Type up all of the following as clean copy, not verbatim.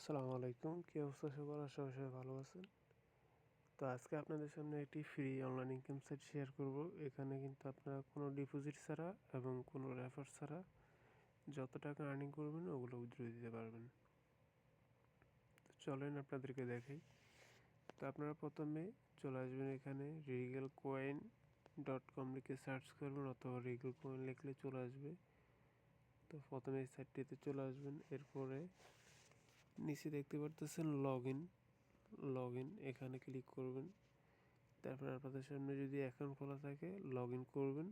আসসালামু আলাইকুম, কি অবস্থা সবার? আশা করি সবাই ভালো আছেন। তো আজকে আপনাদের সামনে একটি free online income site share করব। এখানে কিন্তু আপনারা কোনো ডিপোজিট ছাড়া এবং কোনো রেফার ছাড়া যত টাকা আর্নিং করবেন ওগুলো উইথড্র দিতে পারবেন। তো চলেন আপনাদেরকে দেখাই। তো আপনারা প্রথমে চলে আসবেন এখানে regalcoin.com লিখে সার্চ করবেন অথবা রিগেল কয়েন লিখলে চলে আসবে। তো প্রথমে এই সাইটটিতে চলে আসবেন, এরপরে নিচে দেখতে পারতেছেন লগ ইন এখানে ক্লিক করবেন। তারপর আপনাদের সামনে যদি অ্যাকাউন্ট খোলা থাকে লগ ইন করবেন,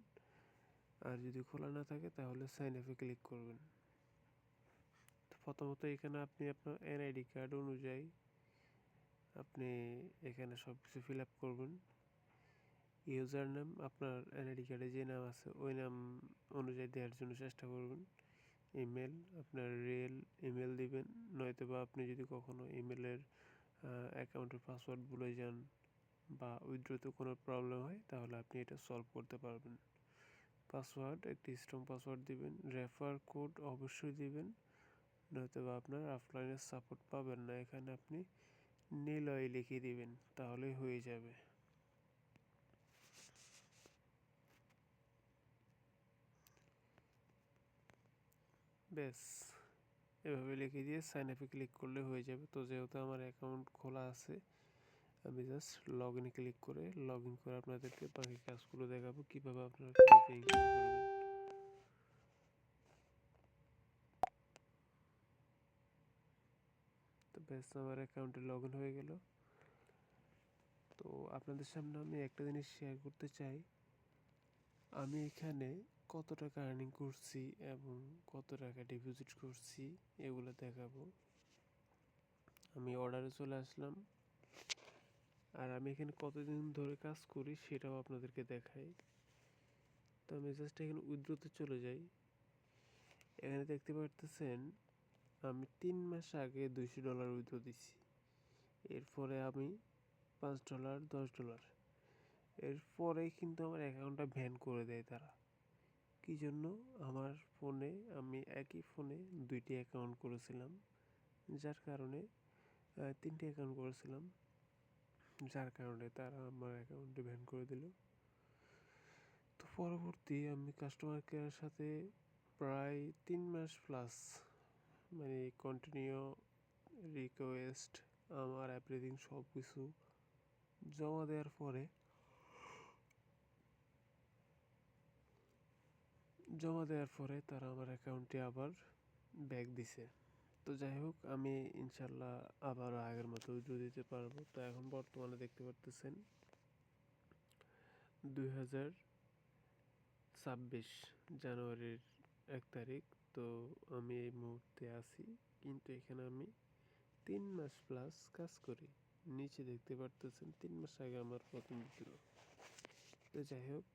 আর যদি খোলা না থাকে তাহলে সাইন আপে ক্লিক করবেন। তো প্রথমত এখানে আপনি আপনার এনআইডি কার্ড অনুযায়ী আপনি এখানে সব কিছু ফিল আপ করবেন। ইউজার নাম আপনার এনআইডি কার্ডে যে নাম আছে ওই নাম অনুযায়ী দেওয়ার জন্য চেষ্টা করবেন। ইমেল আপনার রিয়েল ইমেল দিবেন, নয়তো বা আপনি যদি কখনো ইমেলের অ্যাকাউন্টের পাসওয়ার্ড ভুলে যান বা উইথড্রোতে কোনো প্রবলেম হয় তাহলে আপনি এটা সলভ করতে পারবেন। পাসওয়ার্ড একটি স্ট্রং পাসওয়ার্ড দিবেন, রেফার কোড অবশ্যই দিবেন, নয়তো বা আপনার অফলাইনে সাপোর্ট পাবেন না। এখানে আপনি নিলয় লিখে দিবেন, তাহলেই হয়ে যাবে। ব্যাস, এভাবে লিখে দিয়ে সাইন আপে ক্লিক করলে হয়ে যাবে। তো যেহেতু আমার অ্যাকাউন্ট খোলা আছে, আমি জাস্ট লগ ইনে ক্লিক করে আপনাদেরকে বাকি কাজগুলো দেখাবো কীভাবে আপনারা ফ্রিতে ইনকাম করবেন। তো ব্যাস, আমার অ্যাকাউন্টে লগ ইন হয়ে গেল। তো আপনাদের সামনে আমি একটা জিনিস শেয়ার করতে চাই। আমি এখানে কত টাকা আর্নিং করছি এবং কত টাকা ডিপোজিট করছি এগুলো দেখাবো। আমি অর্ডারে চলে আসলাম, আর আমি এখানে কতদিন ধরে কাজ করি সেটাও আপনাদেরকে দেখাই। তো আমি জাস্ট এখানে উইথড্রোতে চলে যাই। এখানে দেখতে পারতেছেন আমি 3 মাস আগে $200 উইথড্র দিছি। এরপরে আমি $5, $10, এরপরেই কিন্তু আমার অ্যাকাউন্টটা ব্যান করে দেয় তারা। কী জন্য? আমার ফোনে আমি একই ফোনে 2টি অ্যাকাউন্ট করেছিলাম, যার কারণে 3টে অ্যাকাউন্ট করেছিলাম, যার কারণে তারা আমার অ্যাকাউন্টে ব্যান করে দিল। তো পরবর্তী আমি কাস্টমার কেয়ারের সাথে প্রায় 3 মাস প্লাস মানে কন্টিনিউ রিকোয়েস্ট আমার এভরিথিং সব কিছু জমা দেওয়ার পরে তারা আমার অ্যাকাউন্টে আবার ব্যাক দিছে। তো যাই হোক, আমি ইনশাল্লাহ আবার আগের মতো উইথড্র দিতে পারবো। তো এখন বর্তমানে দেখতে পারতেছেন 2026 জানুয়ারির 1 তারিখ। তো আমি এই মুহূর্তে আছি, কিন্তু এখানে আমি 3 মাস প্লাস কাজ করি। নিচে দেখতে পারতেছেন 3 মাস আগে আমার প্রথম উইথড্র। তো যাই হোক,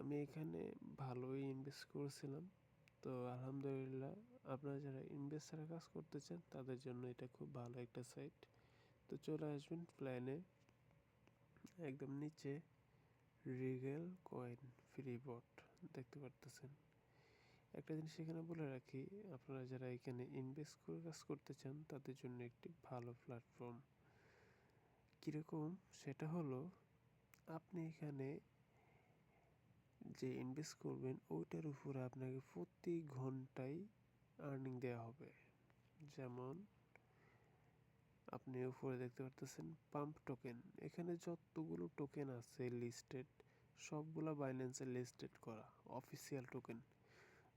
আমি এখানে ভালোই ইনভেস্ট করেছিলাম। তো আলহামদুলিল্লাহ, আপনারা যারা ইনভেস্ট ছাড়া কাজ করতে চান তাদের জন্য এটা খুব ভালো একটা সাইট। তো চলে আসবেন প্ল্যানে, একদম নিচে রিগেল কয়েন ফ্রি বট দেখতে পারতেছেন। একটা জিনিস এখানে বলে রাখি, আপনারা যারা এখানে ইনভেস্ট করে কাজ করতে চান তাদের জন্য একটি ভালো প্ল্যাটফর্ম। কীরকম? সেটা হলো, আপনি এখানে যে ইনভেস্ট করবেন ওইটার উপরে আপনাকে প্রতি ঘন্টায় আর্নিং দেওয়া হবে। যেমন আপনি উপরে দেখতে পারতেছেন পাম্প টোকেন। এখানে যতগুলো টোকেন আছে লিস্টেড, সবগুলো বাইন্যান্সে লিস্টেড করা অফিসিয়াল টোকেন।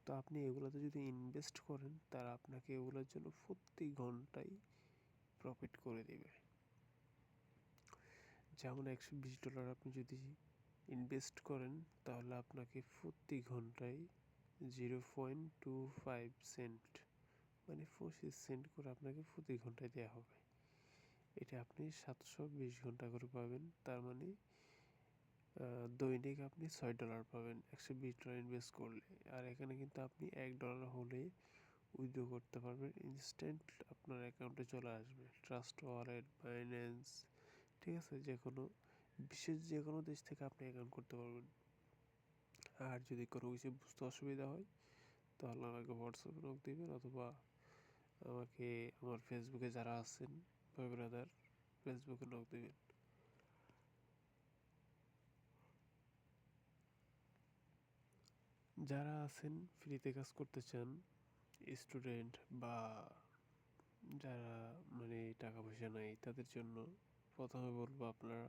তো আপনি এগুলোতে যদি ইনভেস্ট করেন তারা আপনাকে এগুলোর জন্য প্রতি ঘন্টায় প্রফিট করে দেবে। যেমন $120 আপনি যদি ইনভেস্ট করেন তাহলে আপনাকে প্রতি ঘন্টায় 0.25 সেন্ট মানে 25 সেন্ট করে আপনাকে প্রতি ঘন্টায় দেওয়া হবে। এটা আপনি 720 ঘন্টা করে পাবেন। তার মানে দৈনিক আপনি $6 পাবেন $120 ইনভেস্ট করলে। আর এখানে কিন্তু আপনি $1 হলে উইথড্র করতে পারবেন, ইনস্ট্যান্ট আপনার অ্যাকাউন্টে চলে আসবে। ট্রাস্ট ওয়ালেট, বাইন্যান্স, ঠিক আছে, যে কোনো দেশ থেকে আপনি অ্যাকাউন্ট করতে পারবেন। আর যদি কোনো কিছু বুঝতে অসুবিধা হয় তাহলে আমাকে হোয়াটসঅ্যাপে নক দিবেন, অথবা আমাকে আমার ফেসবুকে যারা আছেন ভাই ব্রাদার ফেসবুকে নক দেবেন। যারা আছেন ফ্রিতে কাজ করতে চান, স্টুডেন্ট বা যারা মানে টাকা পয়সা নাই তাদের জন্য প্রথমে বলবো আপনারা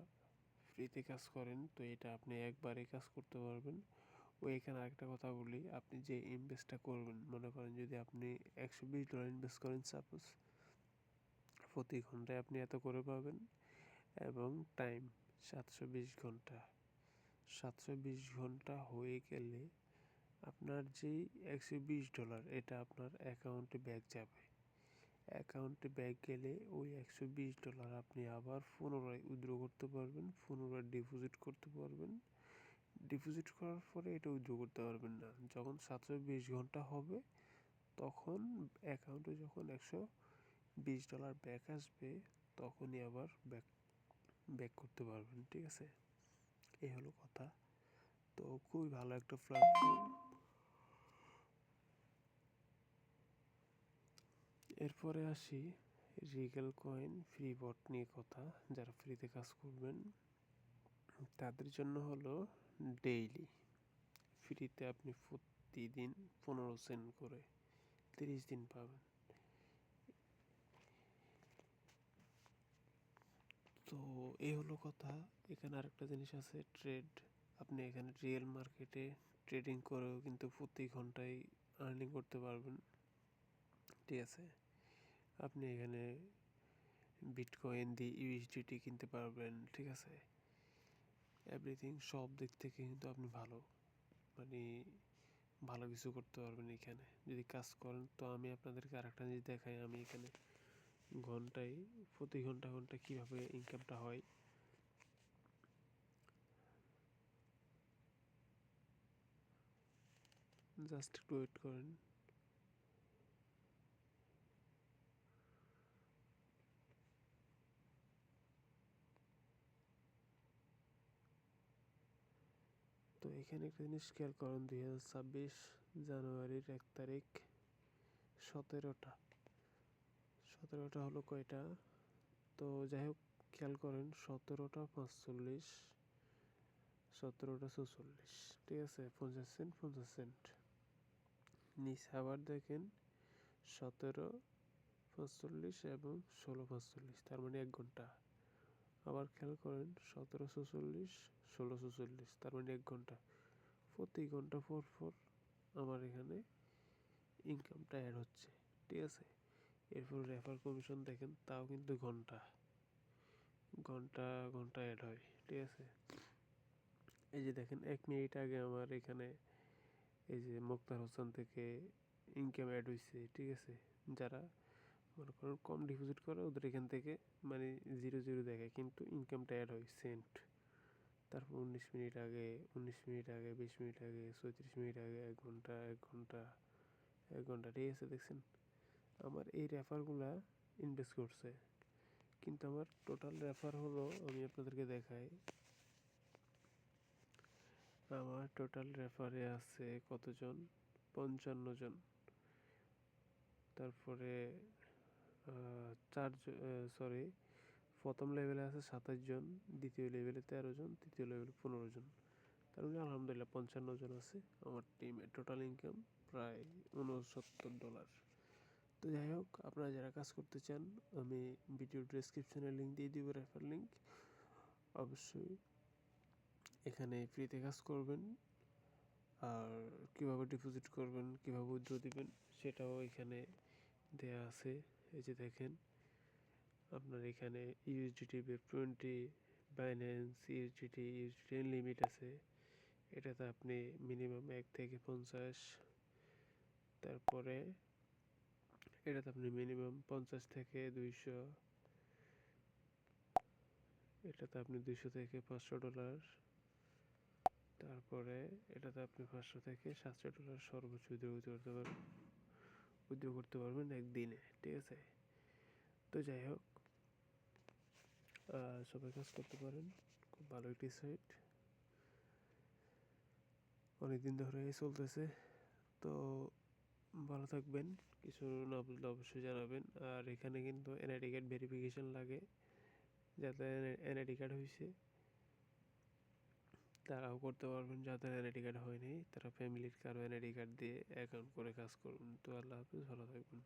ফ্রিতে কাজ করেন, তো এটা আপনি একবারে কাজ করতে পারবেন। এখানে আরেকটা কথা বলি, আপনি যে ইনভেস্টটা করবেন, মনে করেন যদি আপনি $120 ইনভেস্ট করেন সাপোজ, প্রতি ঘন্টায় আপনি এত করে পাবেন এবং টাইম 720 ঘন্টা। 720 ঘন্টা হয়ে গেলে আপনার যেই $120 এটা আপনার অ্যাকাউন্টে ব্যাক যাবে। অ্যাকাউন্টে ব্যাক গেলে ওই $120 আপনি আবার পুনরায় উইথড্র করতে পারবেন, পুনরায় ডিপোজিট করতে পারবেন। ডিপোজিট করার পরে এটা উইথড্র করতে পারবেন না। যখন 720 ঘন্টা হবে তখন অ্যাকাউন্টে যখন $120 ব্যাক আসবে তখনই আবার ব্যাক করতে পারবেন, ঠিক আছে? এই হলো কথা। তো খুবই ভালো একটা প্ল্যাটফর্ম। এরপরে আসি রিগেল কয়েন ফ্রি বট নিয়ে কথা। যারা ফ্রিতে কাজ করবেন তাদের জন্য হলো ডেইলি ফ্রিতে আপনি প্রতিদিন 15 সেন্ট করে 30 দিন পাবেন। তো এই হলো কথা। এখানে আরেকটা জিনিস আছে, ট্রেড। আপনি এখানে রিয়েল মার্কেটে ট্রেডিং করেও কিন্তু প্রতি ঘন্টায় আর্নিং করতে পারবেন, ঠিক আছে? আপনি এখানে বিটকয়েন দিয়ে ইউএসডিটি কিনতে পারবেন, ঠিক আছে? এভরিথিং সব দিক থেকে কিন্তু আপনি মানে ভালো কিছু করতে পারবেন এখানে যদি কাজ করেন। তো আমি আপনাদেরকে আরেকটা জিনিস দেখাই, আমি এখানে ঘন্টায় প্রতি ঘন্টা ঘন্টা কীভাবে ইনকামটা হয়। জাস্ট একটু ওয়েট করেন। তো এখানে একটা জিনিস খেয়াল করেন, 2026 জানুয়ারির 1 তারিখ 17টা হলো কয়টা? তো যাই হোক খেয়াল করেন, 17টা 45, 17টা 44, ঠিক আছে? 50 সেন্ট 50 সেন্ট। নিচে আবার দেখেন 17:45 এবং 16:45, তার মানে 1 ঘন্টা। আবার খেয়াল করেন 17:46, 16:46, তার মানে 1 ঘন্টা। প্রতি ঘন্টা পর পর আমার এখানে ইনকামটা অ্যাড হচ্ছে, ঠিক আছে? এরপর রেফার কমিশন দেখেন, তাও কিন্তু ঘন্টা ঘন্টা ঘন্টা অ্যাড হয়, ঠিক আছে? এই যে দেখেন 1 মিনিট আগে আমার এখানে এই যে মুক্তার হোসেন থেকে ইনকাম অ্যাড হয়েছে, ঠিক আছে? যারা মনে করেন কম ডিপোজিট করে ওদের এখান থেকে মানে 0 0 দেখায় কিন্তু ইনকামটা অ্যাড হয় সেন্ট। তারপর 19 মিনিট আগে, 19 মিনিট আগে, 20 মিনিট আগে, 34 মিনিট আগে, 1 ঘন্টা 1 ঘন্টা 1 ঘন্টা, ঠিক আছে? দেখছেন আমার এই রেফারগুলা ইনভেস্ট করছে, কিন্তু আমার টোটাল রেফার হলো, আমি আপনাদেরকে দেখাই, আমার টোটাল রেফারে আছে কতজন? 55 জন। তারপরে সরি, প্রথম লেভেলে আছে 27 জন, দ্বিতীয় লেভেলে 13 জন, তৃতীয় লেভেলে 15 জন। তার মানে আলহামদুলিল্লাহ 55 জন আছে আমার টিমে। টোটাল ইনকাম প্রায় $69। তো যাই হোক, আপনারা যারা কাজ করতে চান আমি ভিডিও ডেসক্রিপশনে লিঙ্ক দিয়ে দিব, রেফার লিঙ্ক। অবশ্যই এখানে ফ্রিতে কাজ করবেন, আর কীভাবে ডিপোজিট করবেন, কীভাবে উইথড্র দিবেন সেটাও এখানে দেয়া আছে। এই যে দেখেন আপনার এখানে ইউএসডিটি, ওয়েব20, বাইন্যান্স, ইউএসডিটি লিমিট আছে। এটাতে আপনি মিনিমাম 1 থেকে 50, তারপরে এটাতে আপনি মিনিমাম 50 থেকে 200, এটাতে আপনি 200 থেকে $500, তারপরে এটাতে আপনি 500 থেকে $700 সর্বোচ্চ উইথড্র করতে পারবেন একদিনে, ঠিক আছে? তো যাই হোক সবাই কাজ করতে পারেন, খুব ভালো একটি সাইট, অনেকদিন ধরে চলতেছে। তো ভালো থাকবেন। কিছু না বুঝলে অবশ্যই জানাবেন। আর এখানে কিন্তু এনআইডি কার্ড ভেরিফিকেশন লাগে, যাদের এনআইডি কার্ড হয়েছে তারাও করতে পারবেন, যাদের এনআইডি কার্ড হয়নি তারা ফ্যামিলির কারো এনআইডি কার্ড দিয়ে অ্যাকাউন্ট করে কাজ করুন। তো আল্লাহ হাফিজ, ভালো থাকবেন।